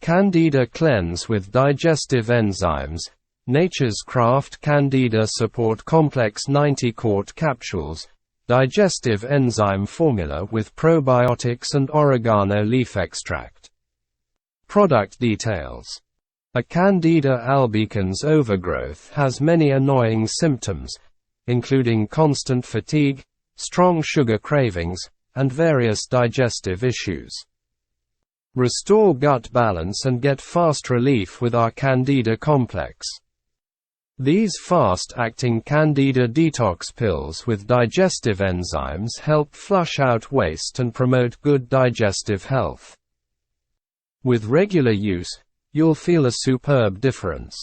Candida Cleanse with Digestive Enzymes, Nature's Craft Candida Support Complex 90ct Capsules, Digestive Enzyme Formula with Probiotics and Oregano Leaf Extract. Product details. A Candida albicans overgrowth has many annoying symptoms, including constant fatigue, strong sugar cravings, and various digestive issues. Restore gut balance and get fast relief with our Candida Complex. These fast-acting Candida detox pills with digestive enzymes help flush out waste and promote good digestive health. With regular use, you'll feel a superb difference.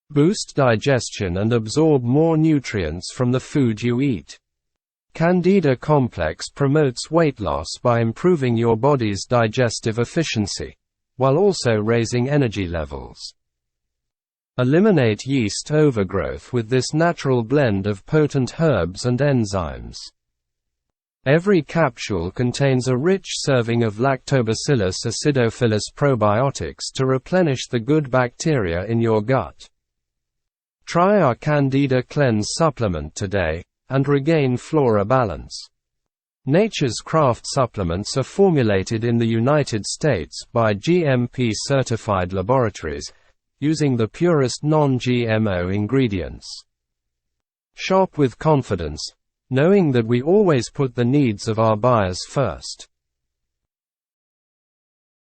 Boost digestion and absorb more nutrients from the food you eat. Candida Complex promotes weight loss by improving your body's digestive efficiency, while also raising energy levels. Eliminate yeast overgrowth with this natural blend of potent herbs and enzymes. Every capsule contains a rich serving of Lactobacillus acidophilus probiotics to replenish the good bacteria in your gut. Try our Candida Cleanse supplement today, and regain flora balance. Nature's Craft supplements are formulated in the United States by GMP-certified laboratories, using the purest non-GMO ingredients. Shop with confidence, knowing that we always put the needs of our buyers first.